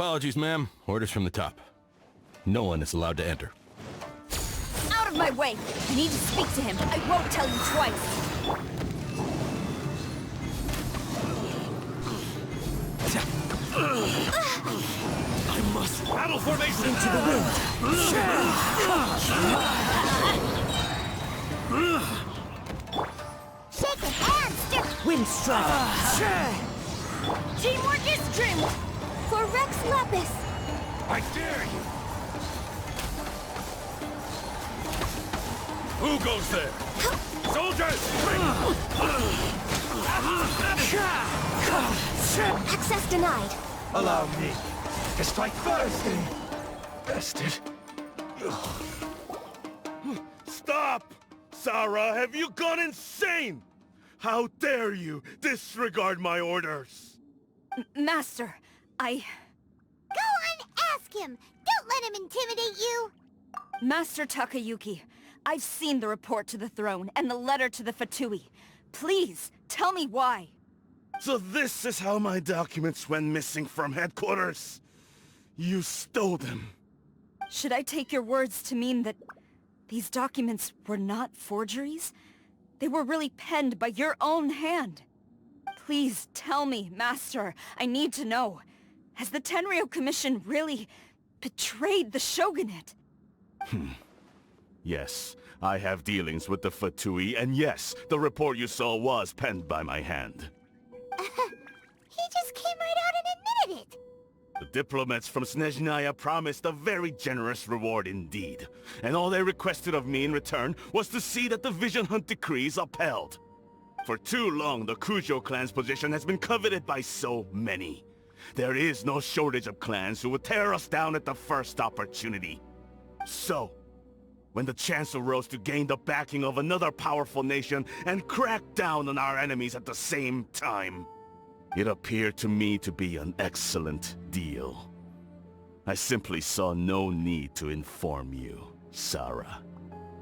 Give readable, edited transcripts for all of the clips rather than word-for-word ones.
Apologies, ma'am. Orders from the top. No one is allowed to enter. Out of my way! I need to speak to him. I won't tell you twice. I must battle formation Into the wind. Shake a hand, stick! Wind strike. Teamwork is trimmed! For Rex Lapis! I dare you! Who goes there? Soldiers! Access denied. Allow me to strike first. Bastard. Stop! Sarah, have you gone insane? How dare you disregard my orders? Master, Go on, ask him! Don't let him intimidate you! Master Takayuki, I've seen the report to the throne and the letter to the Fatui. Please, tell me why. So this is how my documents went missing from headquarters? You stole them. Should I take your words to mean that these documents were not forgeries? They were really penned by your own hand. Please tell me, Master. I need to know. Has the Tenryo Commission really betrayed the Shogunate? Yes, I have dealings with the Fatui, and yes, the report you saw was penned by my hand. He just came right out and admitted it! The diplomats from Snezhnaya promised a very generous reward indeed, and all they requested of me in return was to see that the Vision Hunt decree is upheld. For too long, the Kujo clan's position has been coveted by so many. There is no shortage of clans who would tear us down at the first opportunity. So, when the chance arose to gain the backing of another powerful nation and crack down on our enemies at the same time, it appeared to me to be an excellent deal. I simply saw no need to inform you, Sarah.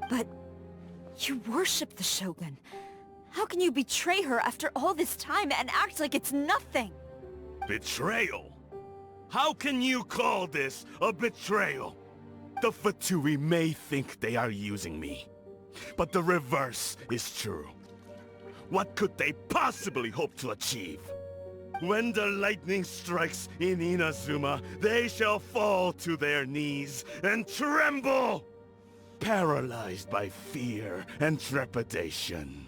But you worship the Shogun. How can you betray her after all this time and act like it's nothing? Betrayal? How can you call this a betrayal? The Fatui may think they are using me, but the reverse is true. What could they possibly hope to achieve? When the lightning strikes in Inazuma, they shall fall to their knees and tremble, paralyzed by fear and trepidation.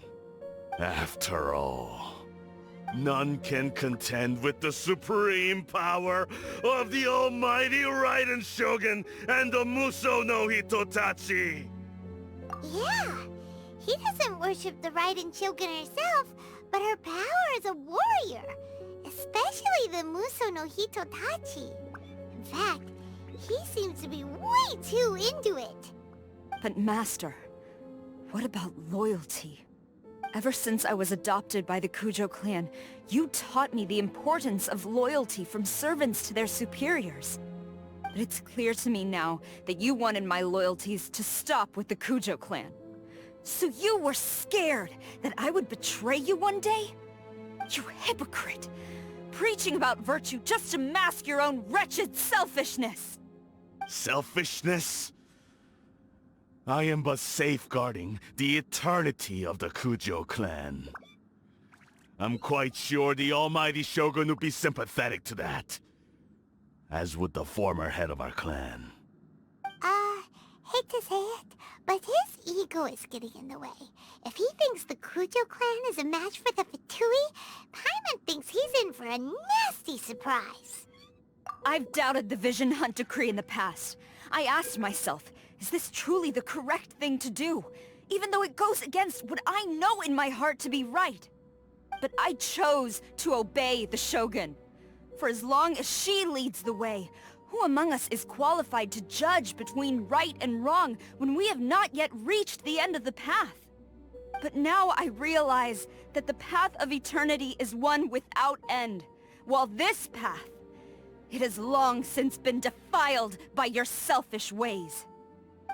After all, none can contend with the supreme power of the almighty Raiden Shogun and the Muso no Hitotachi! Yeah, he doesn't worship the Raiden Shogun herself, but her power as a warrior. Especially the Muso no Hitotachi. In fact, he seems to be way too into it. But Master, what about loyalty? Ever since I was adopted by the Kujo clan, you taught me the importance of loyalty from servants to their superiors. But it's clear to me now that you wanted my loyalties to stop with the Kujo clan. So you were scared that I would betray you one day? You hypocrite! Preaching about virtue just to mask your own wretched selfishness! Selfishness? I am but safeguarding the eternity of the Kujo clan. I'm quite sure the almighty Shogun would be sympathetic to that. As would the former head of our clan. Hate to say it, but his ego is getting in the way. If he thinks the Kujo clan is a match for the Fatui, Paimon thinks he's in for a nasty surprise. I've doubted the Vision Hunt decree in the past. I asked myself, is this truly the correct thing to do? Even though it goes against what I know in my heart to be right. But I chose to obey the Shogun. For as long as she leads the way, who among us is qualified to judge between right and wrong when we have not yet reached the end of the path? But now I realize that the path of eternity is one without end, while this path, it has long since been defiled by your selfish ways.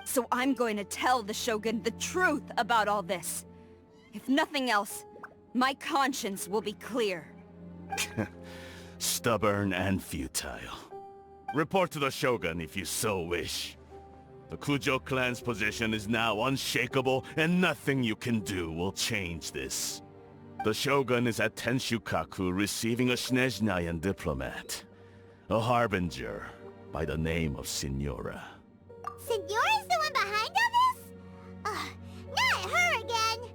So I'm going to tell the Shogun the truth about all this. If nothing else, my conscience will be clear. Stubborn and futile. Report to the Shogun if you so wish. The Kujo clan's position is now unshakable, and nothing you can do will change this. The Shogun is at Tenshukaku receiving a Snezhnayan diplomat. A harbinger by the name of Signora. Signora's the one behind all this? Ugh, not her again!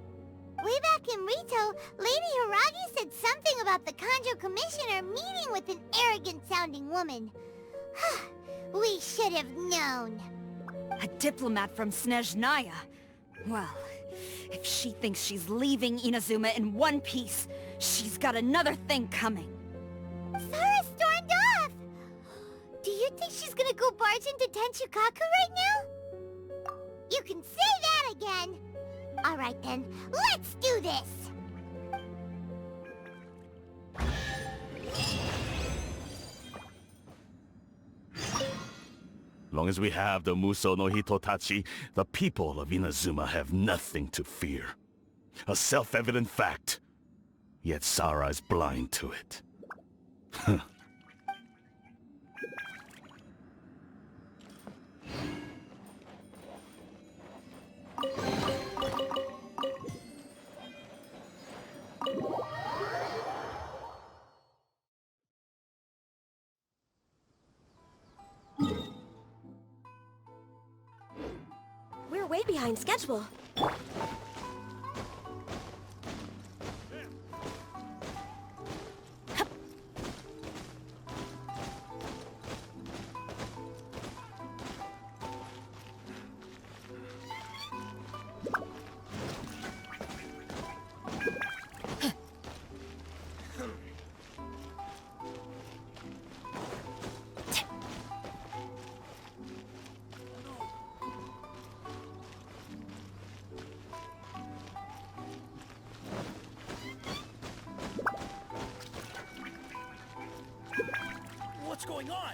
Way back in Rito, Lady Hiragi said something about the Kanjo Commissioner meeting with an arrogant-sounding woman. We should have known. A diplomat from Snezhnaya. Well, if she thinks she's leaving Inazuma in one piece, she's got another thing coming. Sora stormed off! Do you think she's gonna go barge into Tenshukaku right now? You can say that again! Alright then, let's do this! Long as we have the Muso no Hitotachi, the people of Inazuma have nothing to fear. A self-evident fact. Yet Sara is blind to it. We're way behind schedule. What's going on?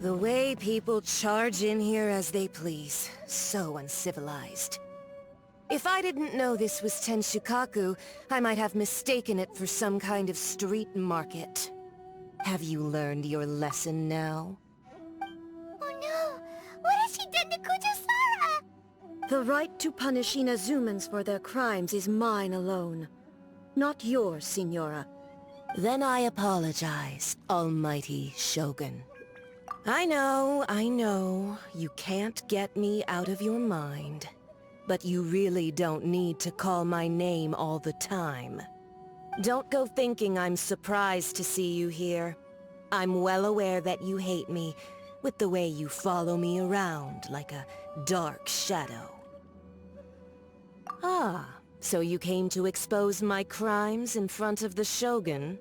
The way people charge in here as they please. So uncivilized. If I didn't know this was Tenshukaku, I might have mistaken it for some kind of street market. Have you learned your lesson now? Oh no! What has she done to Kujo-Sara? The right to punish Inazumans for their crimes is mine alone. Not yours, Signora. Then I apologize, Almighty Shogun. I know, you can't get me out of your mind. But you really don't need to call my name all the time. Don't go thinking I'm surprised to see you here. I'm well aware that you hate me, with the way you follow me around like a dark shadow. Ah, so you came to expose my crimes in front of the Shogun?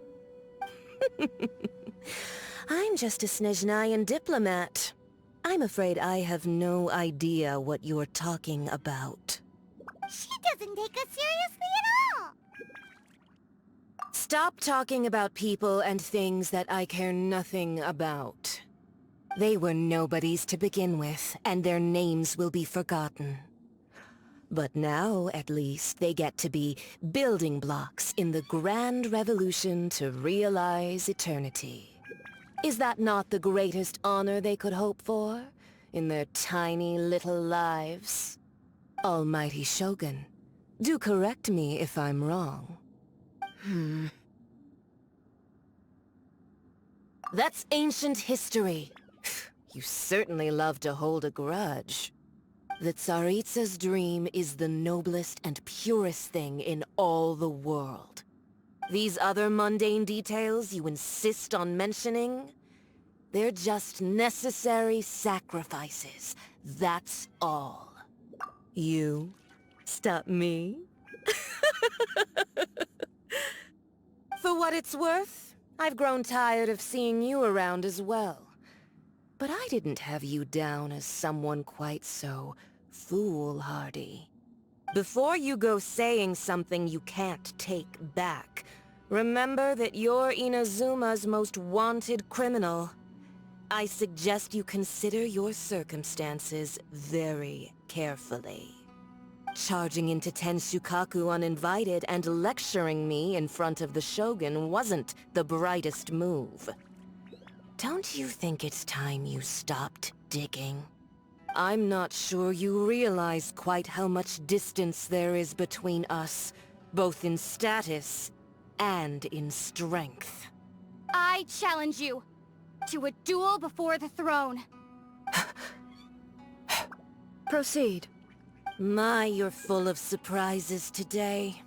I'm just a Snezhnayan diplomat. I'm afraid I have no idea what you're talking about. She doesn't take us seriously at all! Stop talking about people and things that I care nothing about. They were nobodies to begin with, and their names will be forgotten. But now, at least, they get to be building blocks in the grand revolution to realize eternity. Is that not the greatest honor they could hope for, in their tiny little lives? Almighty Shogun, do correct me if I'm wrong. That's ancient history. You certainly love to hold a grudge. The Tsaritsa's dream is the noblest and purest thing in all the world. These other mundane details you insist on mentioning, they're just necessary sacrifices. That's all. You stop me? For what it's worth, I've grown tired of seeing you around as well. But I didn't have you down as someone quite so foolhardy. Before you go saying something you can't take back, remember that you're Inazuma's most wanted criminal. I suggest you consider your circumstances very carefully. Charging into Tenshukaku uninvited and lecturing me in front of the Shogun wasn't the brightest move. Don't you think it's time you stopped digging? I'm not sure you realize quite how much distance there is between us, both in status and in strength. I challenge you to a duel before the throne. Proceed. My, you're full of surprises today.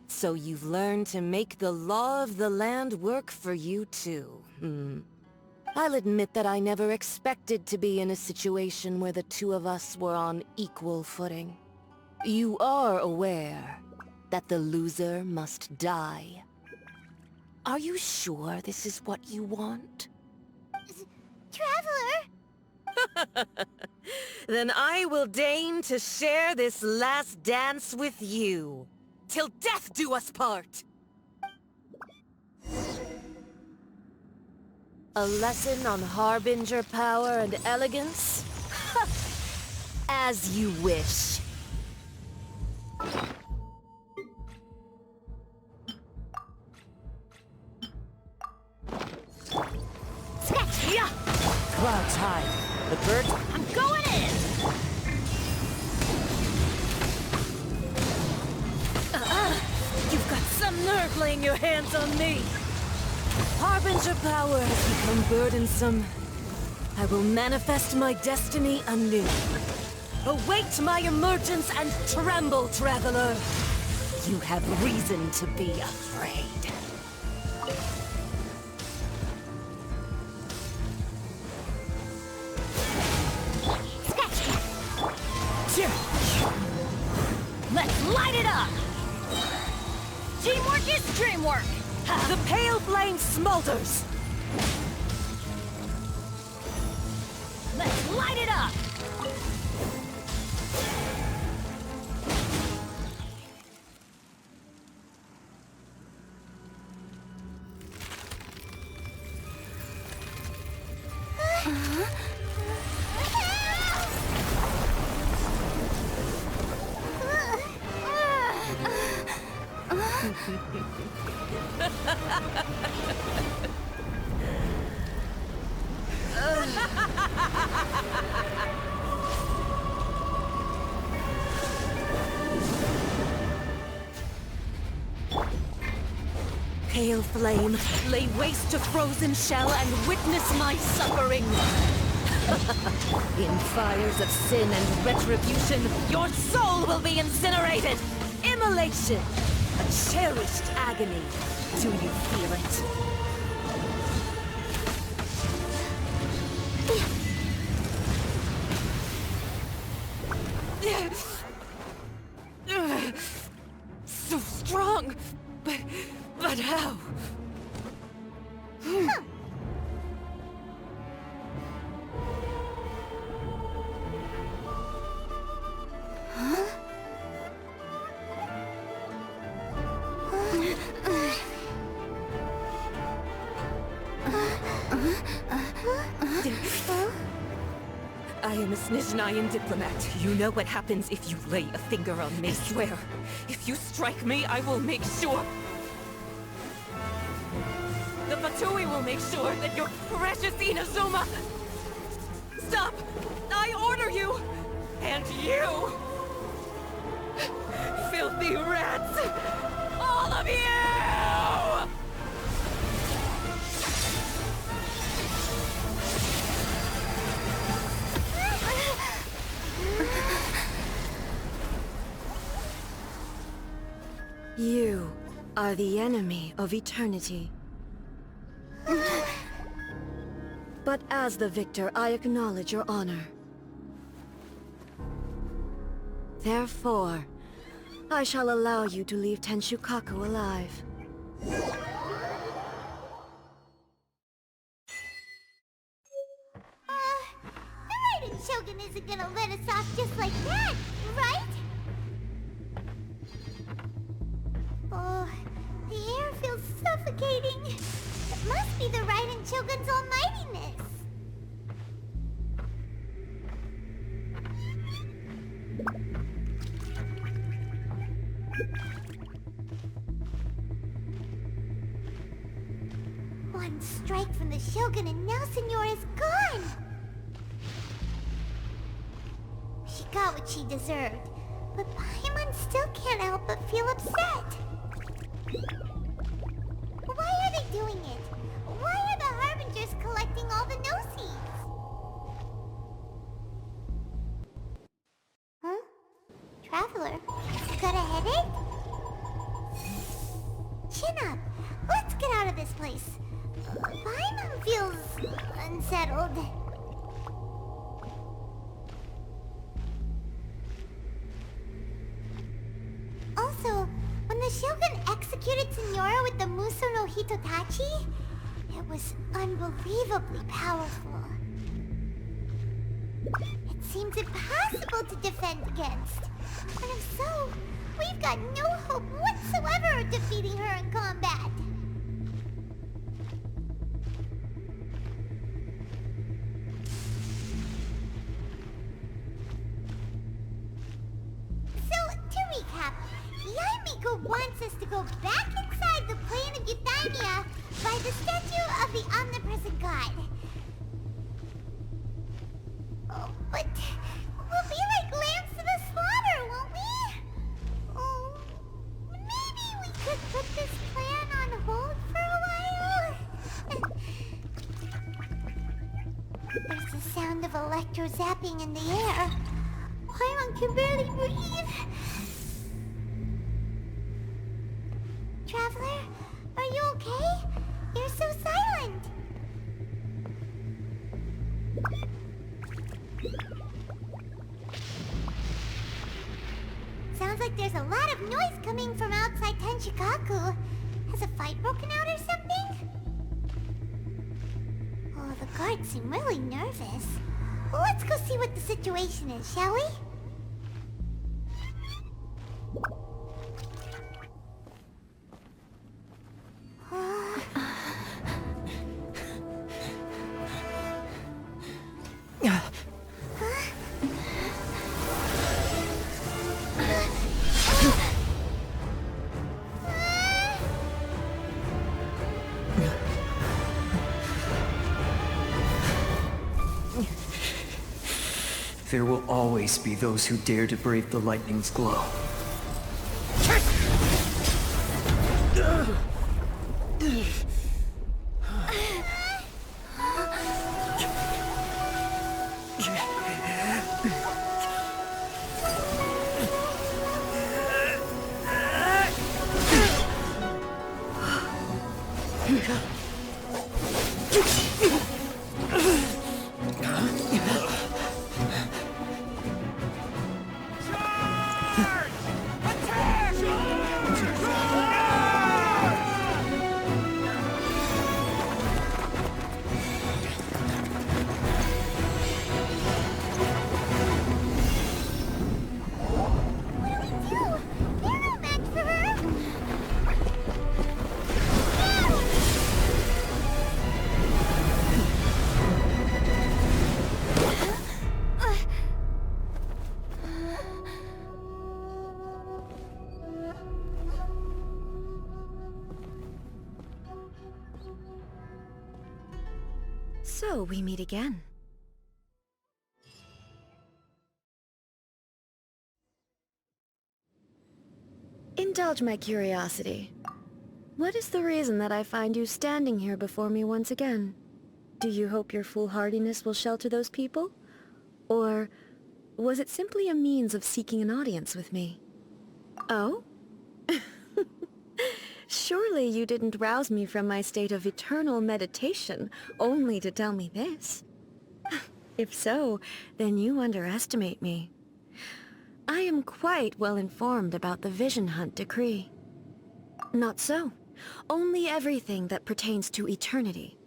So you've learned to make the law of the land work for you too, I'll admit that I never expected to be in a situation where the two of us were on equal footing. You are aware that the loser must die. Are you sure this is what you want? Traveler! Then I will deign to share this last dance with you. Till death do us part! A lesson on Harbinger power and elegance? As you wish. Yeah! Clouds high. The birds... I'm going in! You've got some nerve laying your hands on me! Harbinger power has become burdensome. I will manifest my destiny anew. Await my emergence and tremble, traveler! You have reason to be afraid. Let's light it up! Teamwork is dreamwork! The pale flame smolders! Let's light it up! Pale flame, lay waste to frozen shell and witness my suffering! In fires of sin and retribution, your soul will be incinerated! Immolation! A cherished agony. Do you feel it? So strong! But how? I am a Snezhnayan diplomat. You know what happens if you lay a finger on me. I swear, if you strike me, I will make sure... The Fatui will make sure that your precious Inazuma... Stop! I order you! And you! Filthy rats! All of you! You are the enemy of eternity. But as the victor, I acknowledge your honor. Therefore, I shall allow you to leave Tenshukaku alive. won't let us off just like that, right? Oh, the air feels suffocating. It must be the Raiden Shogun's almightiness. One strike from the Shogun and now Signora's gone! She got what she deserved, but Paimon still can't help but feel upset. Why are they doing it? Why are the Harbingers collecting all the no-seeds? Huh? Traveler, got a headache? Chin up! Let's get out of this place. Paimon feels unsettled. Also, when the Shogun executed Signora with the Muso no Hitotachi, it was unbelievably powerful. It seems impossible to defend against. And if so, we've got no hope whatsoever of defeating her in combat. So, to recap, Yaimiko wants us to go back inside the plane of Euthymia by the statue of the omnipresent god. Oh, but we'll be like lambs to the slaughter, won't we? Oh, maybe we could put this plan on hold for a while? There's the sound of electro zapping in the air. Paimon can barely breathe. Traveler, are you okay? You're so silent. Sounds like there's a lot of noise coming from outside Tenshikaku. Has a fight broken out or something? Oh, the guards seem really nervous. Well, let's go see what the situation is, shall we? There will always be those who dare to brave the lightning's glow. So, we meet again. Indulge my curiosity. What is the reason that I find you standing here before me once again? Do you hope your foolhardiness will shelter those people? Or was it simply a means of seeking an audience with me? Oh? Surely you didn't rouse me from my state of eternal meditation only to tell me this. If so, then you underestimate me. I am quite well informed about the Vision Hunt decree. Not so. Only everything that pertains to eternity.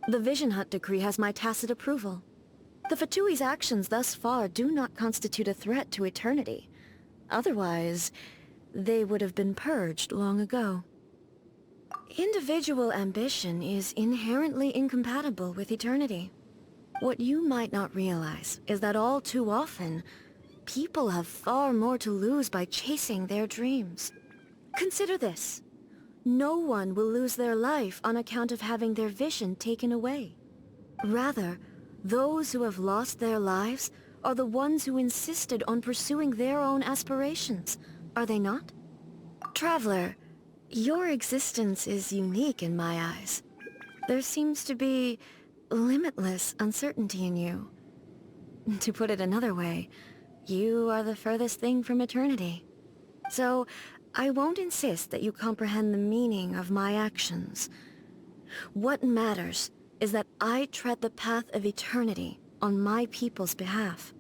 The Vision Hunt decree has my tacit approval. The Fatui's actions thus far do not constitute a threat to eternity. Otherwise, they would have been purged long ago. Individual ambition is inherently incompatible with eternity. What you might not realize is that all too often, people have far more to lose by chasing their dreams. Consider this. No one will lose their life on account of having their vision taken away. Rather, those who have lost their lives are the ones who insisted on pursuing their own aspirations, are they not? Traveler, your existence is unique in my eyes. There seems to be limitless uncertainty in you. To put it another way, you are the furthest thing from eternity. So, I won't insist that you comprehend the meaning of my actions. What matters is that I tread the path of eternity on my people's behalf.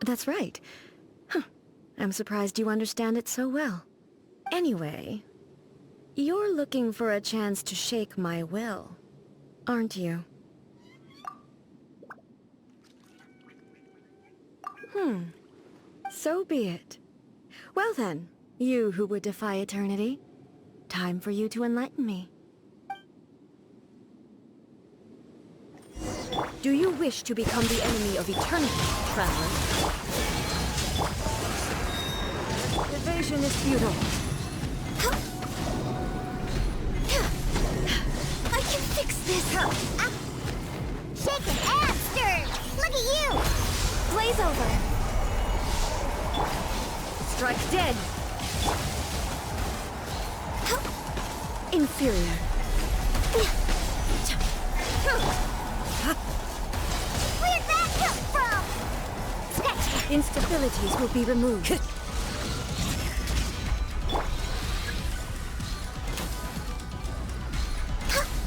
That's right. Huh. I'm surprised you understand it so well. Anyway, you're looking for a chance to shake my will, aren't you? So be it. Well then, you who would defy eternity, time for you to enlighten me. Do you wish to become the enemy of eternity, traveler? Evasion is futile. I can fix this! Shaking and stirred! Look at you! Blaze over! Strike dead! Inferior. Where'd that come from? Scratch! Instabilities will be removed.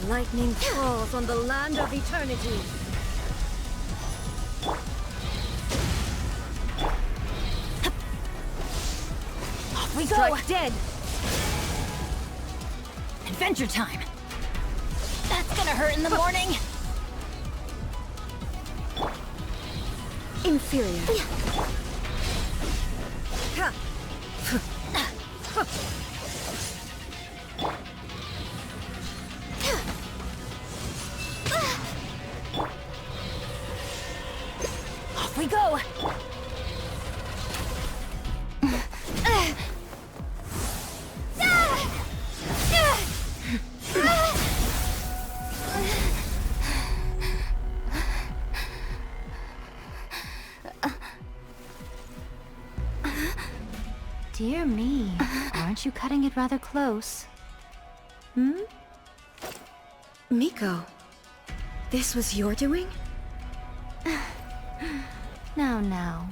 Lightning falls on the land of eternity. Off we go! Strike dead! Adventure time! That's gonna hurt in the morning! Inferior. Off we go! Dear me, aren't you cutting it rather close? Miko, this was your doing? Now.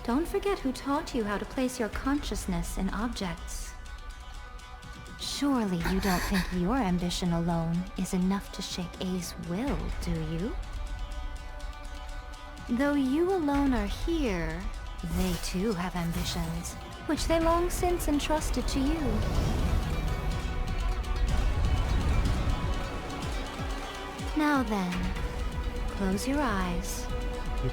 Don't forget who taught you how to place your consciousness in objects. Surely you don't think your ambition alone is enough to shake A's will, do you? Though you alone are here, they too have ambitions, which they long since entrusted to you. Now then, close your eyes. We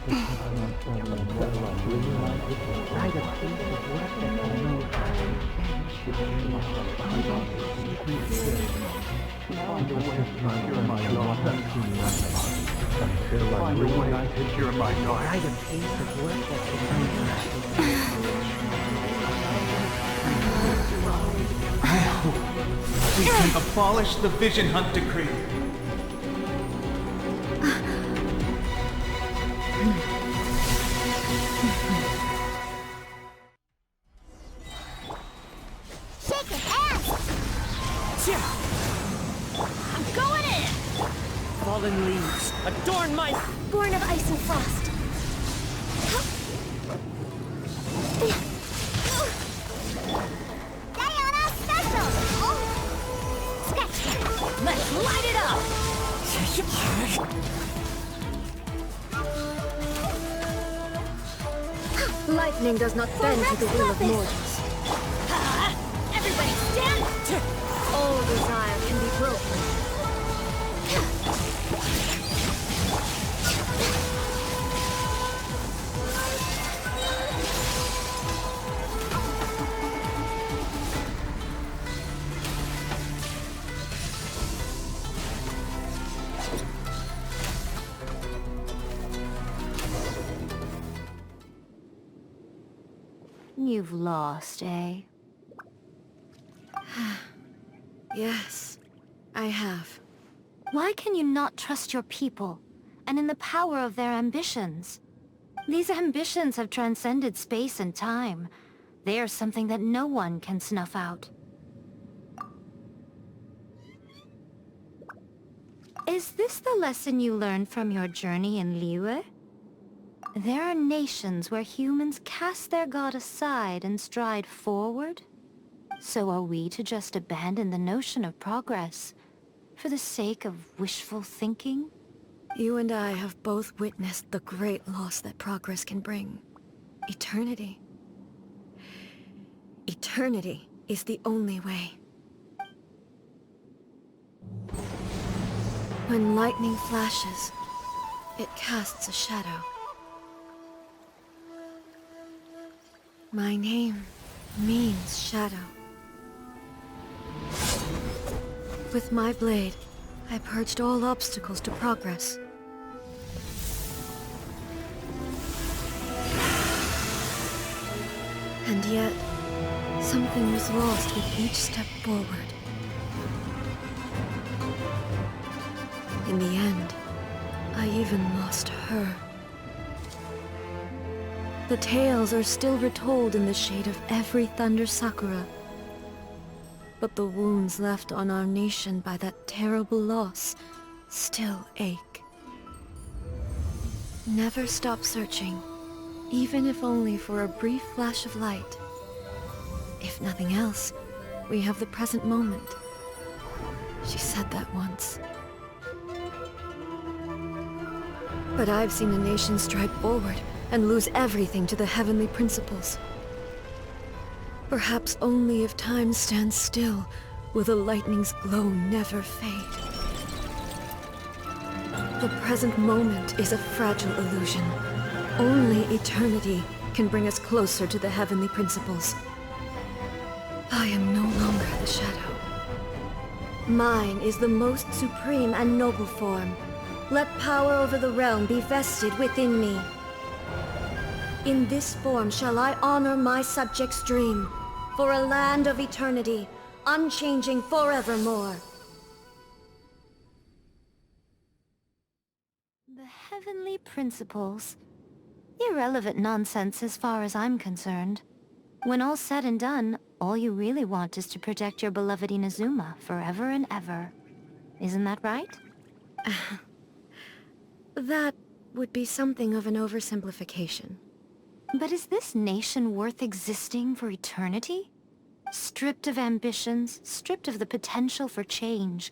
can abolish the Vision Hunt Decree. Shake it ass! I'm going in! Fallen leaves, adorn my... Born of ice and frost. Diana special! Scratch! Let's light it up! Lightning does not bend to the will of mortals. Everybody stand! All desire can be broken. You've lost, eh? Yes, I have. Why can you not trust your people, and in the power of their ambitions? These ambitions have transcended space and time. They are something that no one can snuff out. Is this the lesson you learned from your journey in Liyue? There are nations where humans cast their god aside and stride forward. So are we to just abandon the notion of progress for the sake of wishful thinking? You and I have both witnessed the great loss that progress can bring. Eternity. Eternity is the only way. When lightning flashes, it casts a shadow. My name means shadow. With my blade, I purged all obstacles to progress. And yet, something was lost with each step forward. In the end, I even lost her. The tales are still retold in the shade of every Thunder Sakura. But the wounds left on our nation by that terrible loss still ache. Never stop searching, even if only for a brief flash of light. If nothing else, we have the present moment. She said that once. But I've seen a nation stride forward and lose everything to the heavenly principles. Perhaps only if time stands still will the lightning's glow never fade. The present moment is a fragile illusion. Only eternity can bring us closer to the heavenly principles. I am no longer the shadow. Mine is the most supreme and noble form. Let power over the realm be vested within me. In this form shall I honor my subjects' dream, for a land of eternity, unchanging forevermore. The heavenly principles. Irrelevant nonsense as far as I'm concerned. When all's said and done, all you really want is to protect your beloved Inazuma forever and ever. Isn't that right? That would be something of an oversimplification. But is this nation worth existing for eternity? Stripped of ambitions, stripped of the potential for change.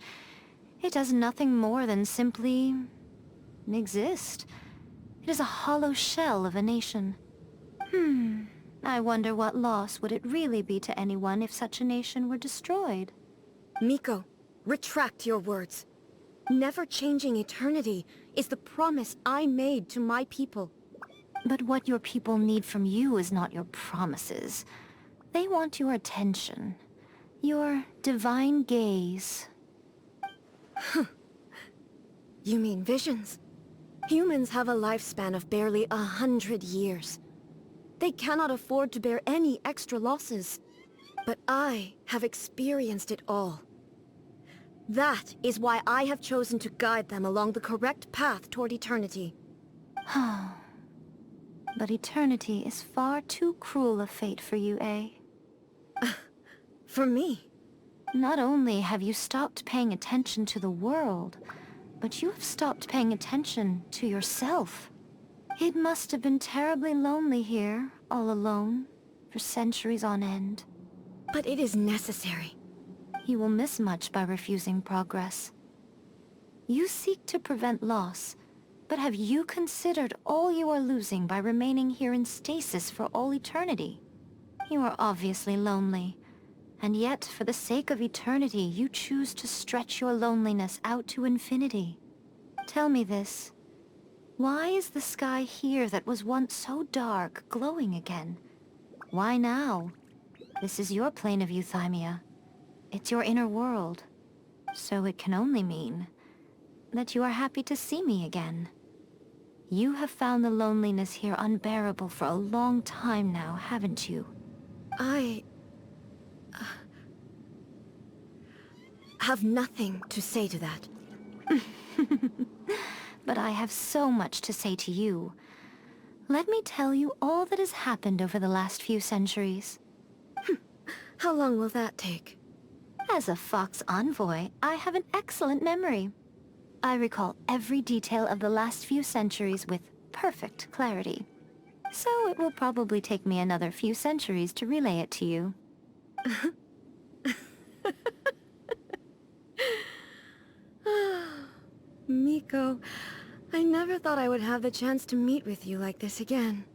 It does nothing more than simply exist. It is a hollow shell of a nation. I wonder what loss would it really be to anyone if such a nation were destroyed? Miko, retract your words. Never changing eternity is the promise I made to my people. But what your people need from you is not your promises. They want your attention. Your divine gaze. You mean visions? Humans have a lifespan of barely 100 years. They cannot afford to bear any extra losses. But I have experienced it all. That is why I have chosen to guide them along the correct path toward eternity. But eternity is far too cruel a fate for you, eh? For me? Not only have you stopped paying attention to the world, but you have stopped paying attention to yourself. It must have been terribly lonely here, all alone, for centuries on end. But it is necessary. You will miss much by refusing progress. You seek to prevent loss, but have you considered all you are losing by remaining here in stasis for all eternity? You are obviously lonely, and yet for the sake of eternity you choose to stretch your loneliness out to infinity. Tell me this. Why is the sky here that was once so dark glowing again? Why now? This is your plane of euthymia. It's your inner world. So it can only mean that you are happy to see me again. You have found the loneliness here unbearable for a long time now, haven't you? I... have nothing to say to that. But I have so much to say to you. Let me tell you all that has happened over the last few centuries. How long will that take? As a Fox envoy, I have an excellent memory. I recall every detail of the last few centuries with perfect clarity. So it will probably take me another few centuries to relay it to you. Miko, I never thought I would have the chance to meet with you like this again.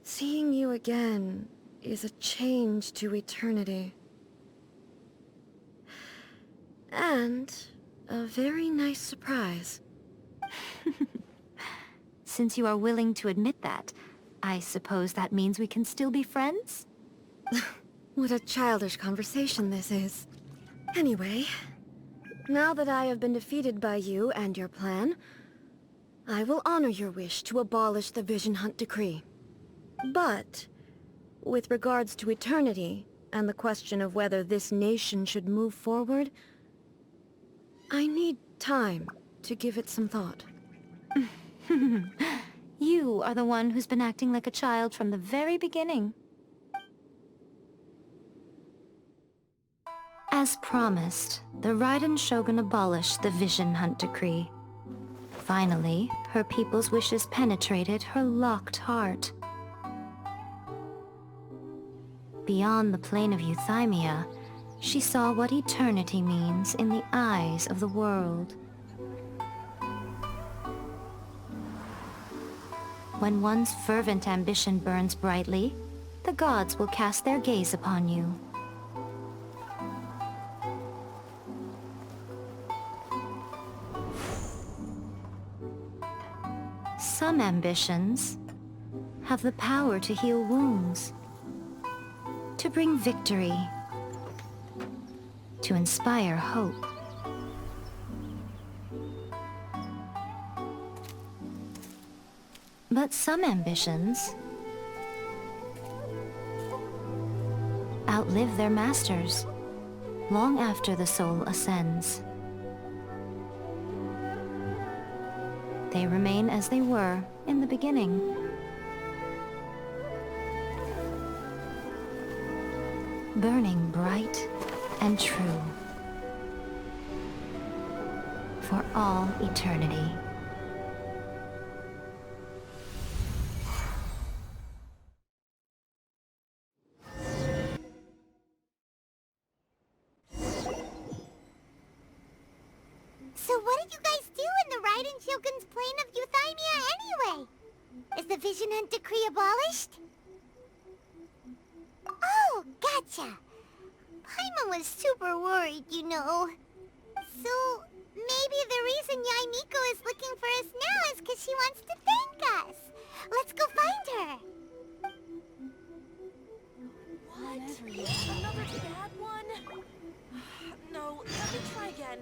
Seeing you again is a change to eternity. And a very nice surprise. Since you are willing to admit that, I suppose that means we can still be friends? What a childish conversation this is. Anyway, now that I have been defeated by you and your plan, I will honor your wish to abolish the Vision Hunt Decree. But, with regards to eternity, and the question of whether this nation should move forward, I need time to give it some thought. You are the one who's been acting like a child from the very beginning. As promised, the Raiden Shogun abolished the Vision Hunt Decree. Finally, her people's wishes penetrated her locked heart. Beyond the plane of Euthymia, she saw what eternity means in the eyes of the world. When one's fervent ambition burns brightly, the gods will cast their gaze upon you. Some ambitions have the power to heal wounds, to bring victory, to inspire hope. But some ambitions outlive their masters long after the soul ascends. They remain as they were in the beginning. Burning bright and true for all eternity. So what did you guys do in the Raiden Shogun's plane of Euthymia anyway? Is the Vision Hunt Decree abolished? Oh, gotcha. Paimon was super worried, you know. So, maybe the reason Yae Miko is looking for us now is because she wants to thank us. Let's go find her. What? Another bad one? No, let me try again.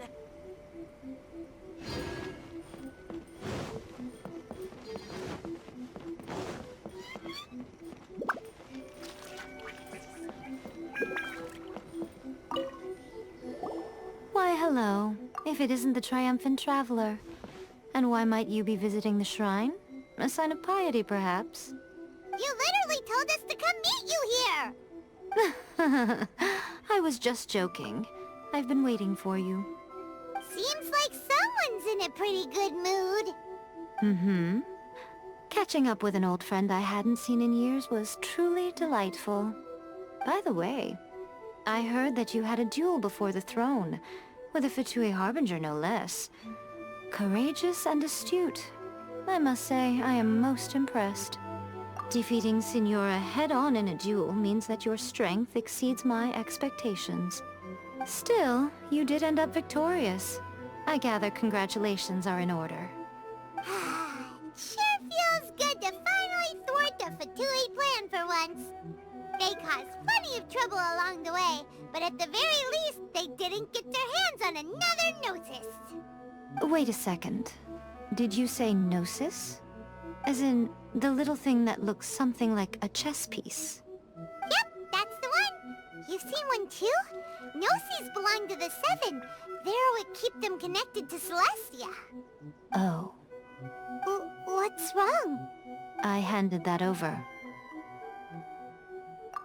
Why, hello, if it isn't the triumphant traveler. And why might you be visiting the shrine? A sign of piety, perhaps? You literally told us to come meet you here! I was just joking. I've been waiting for you. Seems like someone's in a pretty good mood. Mm-hmm. Catching up with an old friend I hadn't seen in years was truly delightful. By the way, I heard that you had a duel before the throne, with a Fatui Harbinger no less. Courageous and astute. I must say, I am most impressed. Defeating Signora head-on in a duel means that your strength exceeds my expectations. Still, you did end up victorious. I gather congratulations are in order. Sure feels good to finally thwart the Fatui plan for once. They caused plenty of trouble along the way, but at the very least, they didn't get their hands on another Gnosis. Wait a second. Did you say Gnosis? As in, The little thing that looks something like a chess piece. Yep, that's the one. You've seen one too? Gnosis belong to the Seven. They're what keep them connected to Celestia. Oh. What's wrong? I handed that over.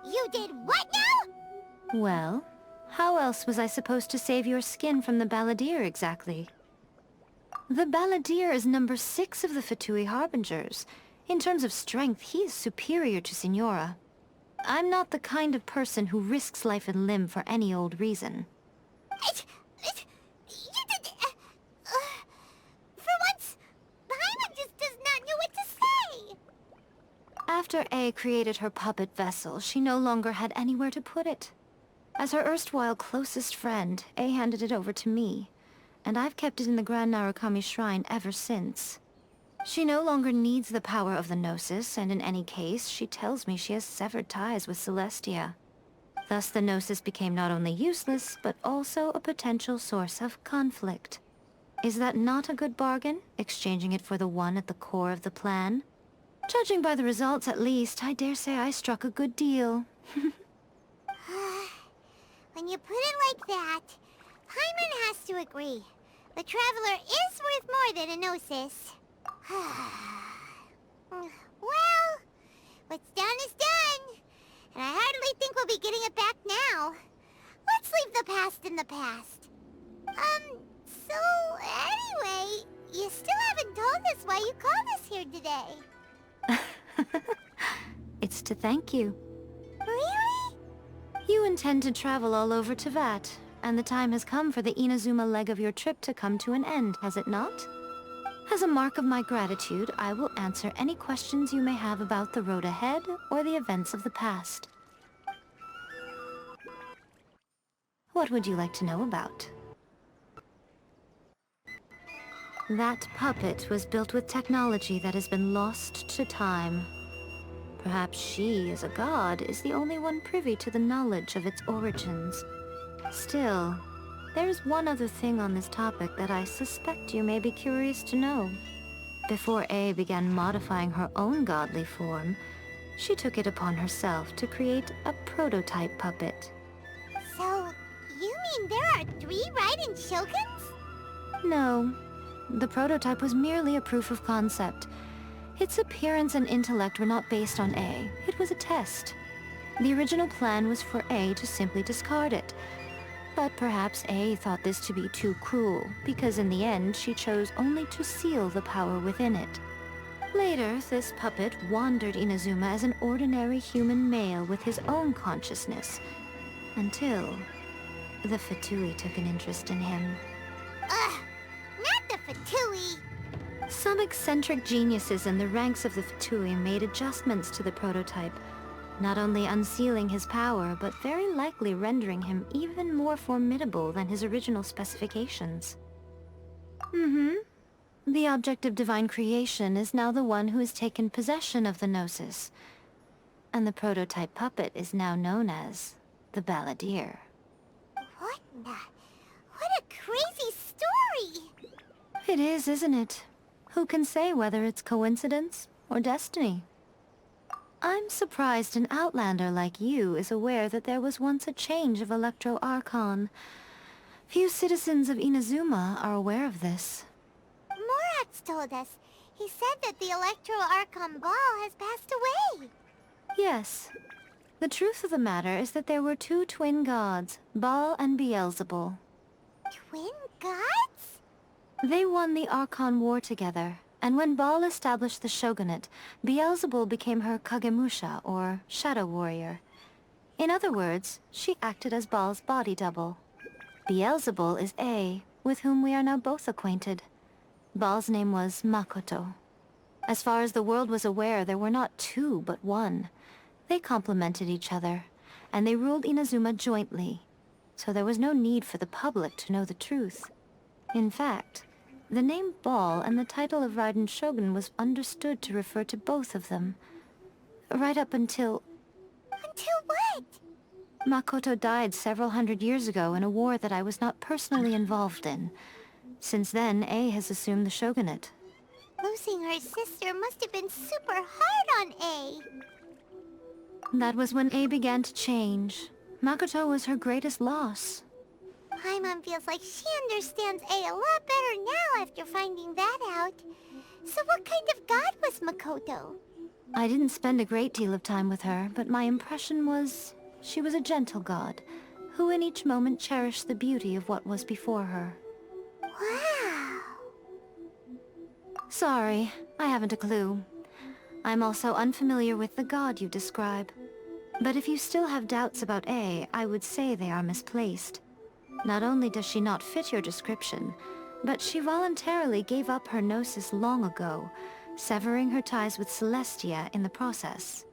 You did what now? Well, how else was I supposed to save your skin from the Balladeer exactly? The Balladeer is number 6 of the Fatui Harbingers. In terms of strength, he is superior to Signora. I'm not the kind of person who risks life and limb for any old reason. For once, Paimon just does not know what to say. After A created her puppet vessel, she no longer had anywhere to put it. As her erstwhile closest friend, A handed it over to me, and I've kept it in the Grand Narukami Shrine ever since. She no longer needs the power of the Gnosis, and in any case, she tells me she has severed ties with Celestia. Thus the Gnosis became not only useless, but also a potential source of conflict. Is that not a good bargain, exchanging it for the one at the core of the plan? Judging by the results at least, I dare say I struck a good deal. When you put it like that, Paimon has to agree. The Traveler is worth more than a Gnosis. Well, what's done is done. And I hardly think we'll be getting it back now. Let's leave the past in the past. So anyway, you still haven't told us why you called us here today. It's to thank you. Really? You intend to travel all over Teyvat, and the time has come for the Inazuma leg of your trip to come to an end, has it not? As a mark of my gratitude, I will answer any questions you may have about the road ahead or the events of the past. What would you like to know about? That puppet was built with technology that has been lost to time. Perhaps she, as a god, is the only one privy to the knowledge of its origins. Still, there is one other thing on this topic that I suspect you may be curious to know. Before A began modifying her own godly form, she took it upon herself to create a prototype puppet. So, you mean there are 3 Raiden Shoguns? No. The prototype was merely a proof of concept. Its appearance and intellect were not based on A. It was a test. The original plan was for A to simply discard it. But perhaps A thought this to be too cruel, because in the end she chose only to seal the power within it. Later, this puppet wandered Inazuma as an ordinary human male with his own consciousness, until the Fatui took an interest in him. Ugh! Not the Fatui! Some eccentric geniuses in the ranks of the Fatui made adjustments to the prototype, not only unsealing his power, but very likely rendering him even more formidable than his original specifications. The object of divine creation is now the one who has taken possession of the Gnosis, and the prototype puppet is now known as the Balladeer. What a crazy story! It is, isn't it? Who can say whether it's coincidence or destiny? I'm surprised an outlander like you is aware that there was once a change of Electro Archon. Few citizens of Inazuma are aware of this. Morat's told us. He said that the Electro Archon Ball has passed away. Yes. The truth of the matter is that there were 2 twin gods, Baal and Beelzebul. Twin gods? They won the Archon War together, and when Baal established the shogunate, Beelzebul became her Kagemusha, or Shadow Warrior. In other words, she acted as Baal's body double. Beelzebul is A, with whom we are now both acquainted. Baal's name was Makoto. As far as the world was aware, there were not 2, but 1. They complemented each other, and they ruled Inazuma jointly, so there was no need for the public to know the truth. In fact, the name Baal and the title of Raiden Shogun was understood to refer to both of them. Right up until... Until what? Makoto died several hundred years ago in a war that I was not personally involved in. Since then, A has assumed the shogunate. Losing her sister must have been super hard on A. That was when A began to change. Makoto was her greatest loss. Paimon feels like she understands A a lot better now after finding that out. So what kind of god was Makoto? I didn't spend a great deal of time with her, but my impression was she was a gentle god, who in each moment cherished the beauty of what was before her. Wow. Sorry, I haven't a clue. I'm also unfamiliar with the god you describe. But if you still have doubts about A, I would say they are misplaced. Not only does she not fit your description, but she voluntarily gave up her gnosis long ago, severing her ties with Celestia in the process.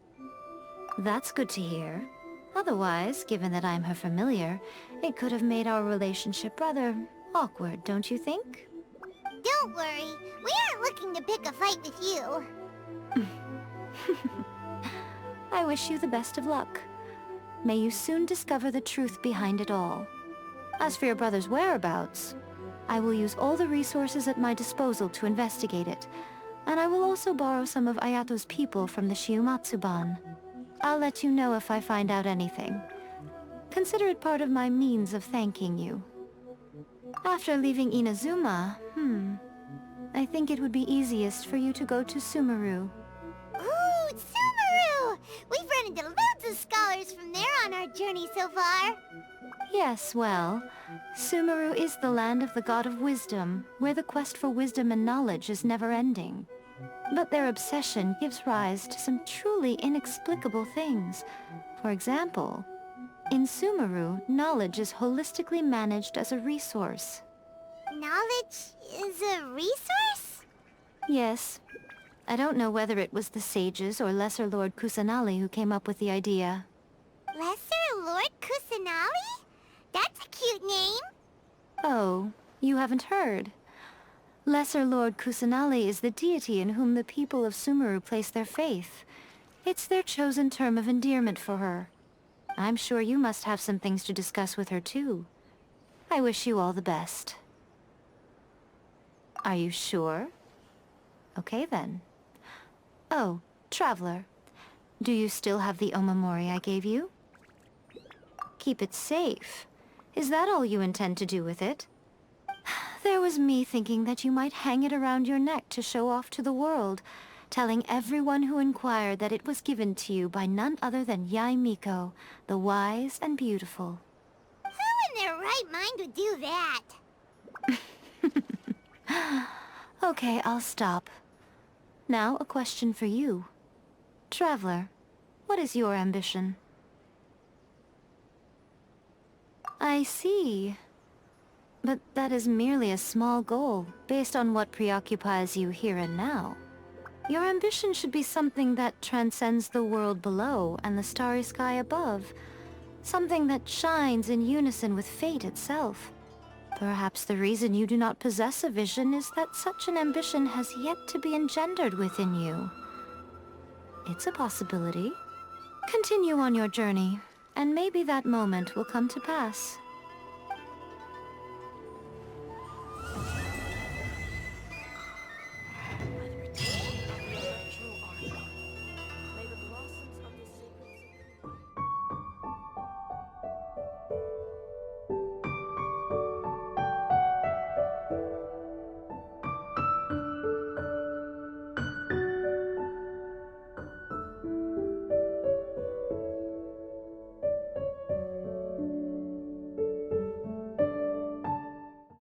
That's good to hear. Otherwise, given that I'm her familiar, it could have made our relationship rather awkward, don't you think? Don't worry, we aren't looking to pick a fight with you. I wish you the best of luck. May you soon discover the truth behind it all. As for your brother's whereabouts, I will use all the resources at my disposal to investigate it, and I will also borrow some of Ayato's people from the Shiumatsuban. I'll let you know if I find out anything. Consider it part of my means of thanking you. After leaving Inazuma, I think it would be easiest for you to go to Sumeru. Ooh, Sumeru! We've run into loads of scholars from there on our journey so far. Yes, well, Sumeru is the land of the god of wisdom, where the quest for wisdom and knowledge is never-ending. But their obsession gives rise to some truly inexplicable things. For example, in Sumeru, knowledge is holistically managed as a resource. Knowledge is a resource? Yes. I don't know whether it was the sages or Lesser Lord Kusanali who came up with the idea. Lesser Lord Kusanali? That's a cute name. Oh, you haven't heard. Lesser Lord Kusanali is the deity in whom the people of Sumeru place their faith. It's their chosen term of endearment for her. I'm sure you must have some things to discuss with her too. I wish you all the best. Are you sure? Okay then. Oh, Traveler. Do you still have the omamori I gave you? Keep it safe. Is that all you intend to do with it? There was me thinking that you might hang it around your neck to show off to the world, telling everyone who inquired that it was given to you by none other than Yae Miko, the wise and beautiful. Who in their right mind would do that? Okay, I'll stop. Now, a question for you. Traveler, what is your ambition? I see. But that is merely a small goal, based on what preoccupies you here and now. Your ambition should be something that transcends the world below and the starry sky above. Something that shines in unison with fate itself. Perhaps the reason you do not possess a vision is that such an ambition has yet to be engendered within you. It's a possibility. Continue on your journey, and maybe that moment will come to pass.